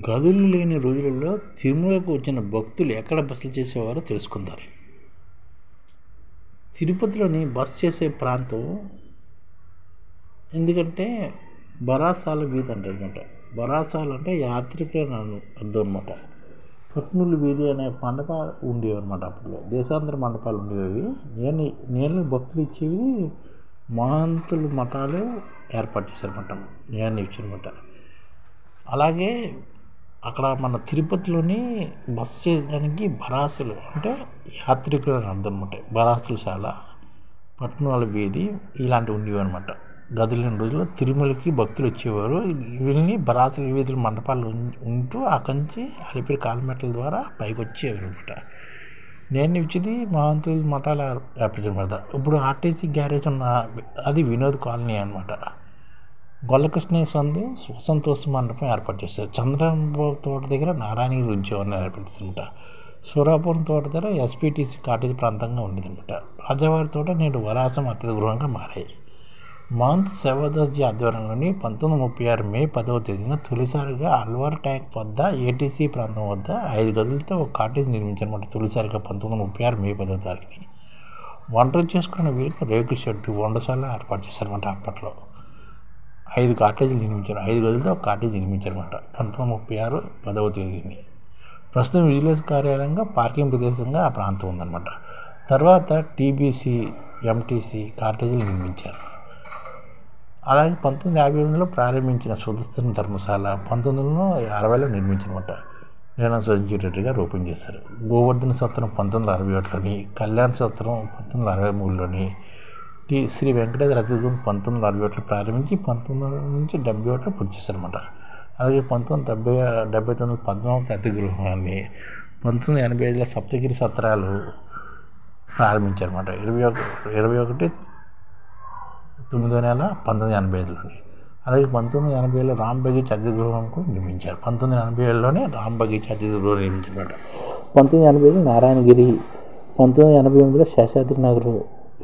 గదులు లేని రోజులలో తిరుమలకు వచ్చిన భక్తులు ఎక్కడ బసలు చేసేవారో తెలుసుకుందారు. తిరుపతిలోని బస చేసే ప్రాంతం ఎందుకంటే బరాసాల వీధి అంటారనమాట. బరాసాలు అంటే యాత్రికులను అర్థం అనమాట. పట్నులు వీధి అనే మండప ఉండేవి అనమాట. అప్పుడు దేశాంతర మండపాలు ఉండేవి. నేను భక్తులు ఇచ్చేవి మహంతులు మఠాలు ఏర్పాటు చేశారన్నమాట. నేను ఇచ్చారన్నమాట. అలాగే అక్కడ మన తిరుపతిలోని బస చేయడానికి బరాసులు అంటే యాత్రికులు అని అర్థం అనమాట. బరాసులు చాలా పట్టణాల వీధి ఇలాంటివి ఉండేవి అనమాట. గదులేని రోజుల్లో తిరుమలకి భక్తులు వచ్చేవారు. వీళ్ళని బరాసుల వీధుల మండపాలు ఉంటూ అక్కడి అలిపిరి కాలిమెట్ల ద్వారా పైకి వచ్చేవారు అనమాట. నేను ఇచ్చేది మహంతుల మఠాలు ఏర్పరిచారన్నమాట. ఇప్పుడు ఆర్టీసీ గ్యారేజ్ ఉన్న అది వినోద్ కాలనీ అనమాట. గొల్లకృష్ణయ్య సందు వసంతోత్సవ మండపం ఏర్పాటు చేస్తారు. చంద్రబాబు తోట దగ్గర నారాయణగిరి ఉద్యోగాన్ని ఏర్పాటు చేస్తారన్నమాట. సూరాపురం తోట దగ్గర ఎస్పీటీసీ కాటేజీ ప్రాంతంగా ఉండేదన్నమాట. రాజావారి తోట నేడు వరాసం అతిథి గృహంగా మారాయి. మహంత్ సేవాదాస్జీ ఆధ్వర్యంలోని 1936 మే 10వ తేదీన తొలిసారిగా అల్వార్ ట్యాంక్ వద్ద ఏటీసీ ప్రాంతం వద్ద 5 గదులతో ఒక కాటేజీ నిర్మించారన్నమాట. తొలిసారిగా 1936 మే 10వ తారీఖుని వంటలు చేసుకున్న వీరికి రేకుల షెడ్డు వంటశాల ఏర్పాటు చేశారన్నమాట. అప్పట్లో 5 కాటేజీలు నిర్మించారు. 5 గదులతో ఒక కాటేజీ నిర్మించారన్నమాట 1936 10వ తేదీని. ప్రస్తుతం విజిలెన్స్ కార్యాలయంగా పార్కింగ్ ప్రదేశంగా ఆ ప్రాంతం ఉందన్నమాట. తర్వాత టీబీసీ ఎంటీసీ కాటేజీలు నిర్మించారు. అలాగే 1958లో ప్రారంభించిన సుదర్శన ధర్మశాల 1960లో నిర్మించారన్నమాట. నేను సంజీవ్ రెడ్డి గారు ఓపెన్ చేశారు. గోవర్ధన సత్రం 1961లోని, కళ్యాణ సత్రం 1963లోని, శ్రీ వెంకటేశ్వర అతిథిగృహం 1961లో ప్రారంభించి 1971లో పూర్తి చేశారన్నమాట. అలాగే 1979 పద్మావతి అతిథిగృహాన్ని 1985లో సప్తగిరి సత్రాలు ప్రారంభించారన్నమాట. 21/9/1985లోని. అలాగే 1980లో రామ్ బగీచ్ అతిథిగృహం కూడా నిర్మించారు. 1987లోనే రామ్ బగీచ్ అతిథిగృహం నిర్మించారన్నమాట. 1985లో నారాయణగిరి, 1988లో శేషాద్రి నగర్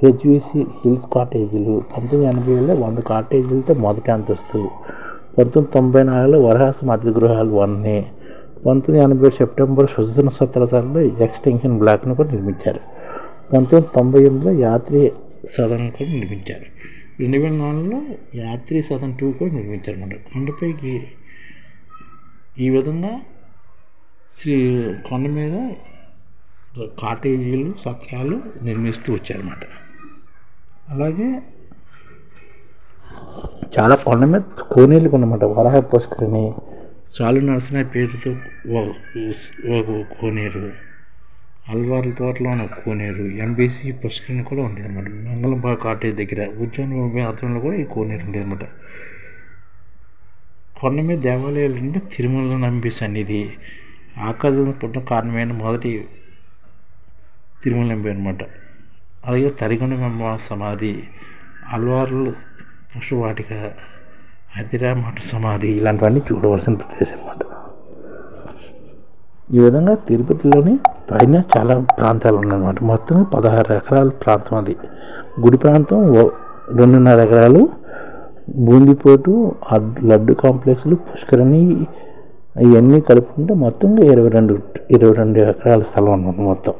హెచ్విసి హిల్స్ కాటేజీలు, 1987లో 100 కాటేజీలతో మొదటి అంతస్తు, 1994లో వరహాసం అతిథి గృహాలు 1, 1987 సెప్టెంబర్ సుదర్శన సత్రాలలో ఎక్స్టెన్షన్ బ్లాక్ను కూడా నిర్మించారు. 1998లో యాత్రి సదన్ కూడా నిర్మించారు. 2004లో యాత్రి సదన్ 2 కూడా నిర్మించారు అన్నమాట. కొండపైకి ఈ విధంగా కొండ మీద కాటేజీలు సత్రాలు నిర్మిస్తూ వచ్చారన్నమాట. అలాగే చాలా కొండ మీద కోనేరులు ఉన్నమాట. వరాహ పుష్కరిణి, చాలు నరసింహ పేరుతో ఒక కోనేరు, అల్వార్ల తోటలో ఉన్న కోనేరు, ఎంబీసీ పుష్కరిణి కూడా ఉండేదన్నమాట. మంగళంపా కాటేజ్ దగ్గర ఉద్యాన ఆధ్వర్యంలో కూడా ఈ కోనేరు ఉండేదన్నమాట. కొండ మీద దేవాలయాలు అంటే తిరుమల నంబి సన్నిధి, ఆకాశం పుట్టిన కారణమైన మొదటి తిరుమల నంబి అనమాట. అలాగే తరిగొండమ్మ సమాధి, అల్వార్లు పుష్పవాటిక, హతిరామఠ సమాధి ఇలాంటివన్నీ చూడవలసిన ప్రదేశం అన్నమాట. ఈ విధంగా తిరుపతిలోని పైన చాలా ప్రాంతాలు ఉన్నాయన్నమాట. మొత్తం 16 ఎకరాల ప్రాంతం అది. గుడి ప్రాంతం 2.5 ఎకరాలు, బూందీపోటు, లడ్డు కాంప్లెక్స్లు, పుష్కరిణి ఇవన్నీ కలుపుకుంటే మొత్తంగా 22 ఎకరాల స్థలం అన్నమాట మొత్తం.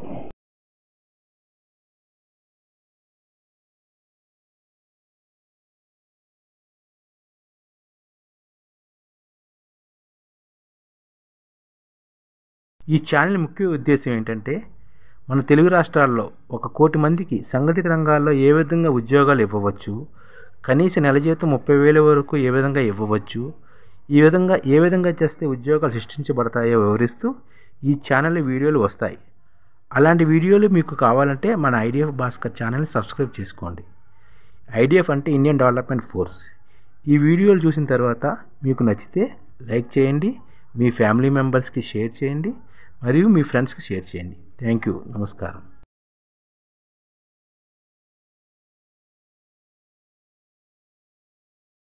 ఈ ఛానల్ ముఖ్య ఉద్దేశం ఏంటంటే మన తెలుగు రాష్ట్రాల్లో 1 కోటి మందికి సంఘటిత రంగాల్లో ఏ విధంగా ఉద్యోగాలు ఇవ్వవచ్చు, కనీస నెల జీతం 30,000 వరకు ఏ విధంగా ఇవ్వవచ్చు, ఏ విధంగా చేస్తే ఉద్యోగాలు సృష్టించబడతాయో వివరిస్తూ ఈ ఛానల్ వీడియోలు వస్తాయి. అలాంటి వీడియోలు మీకు కావాలంటే మన ఐడిఎఫ్ భాస్కర్ ఛానల్ని సబ్స్క్రైబ్ చేసుకోండి. ఐడిఎఫ్ అంటే ఇండియన్ డెవలప్మెంట్ ఫోర్స్. ఈ వీడియోలు చూసిన తర్వాత మీకు నచ్చితే లైక్ చేయండి, మీ ఫ్యామిలీ మెంబర్స్కి షేర్ చేయండి, మరియు మీ ఫ్రెండ్స్కి షేర్ చేయండి. Thank you. నమస్కారం.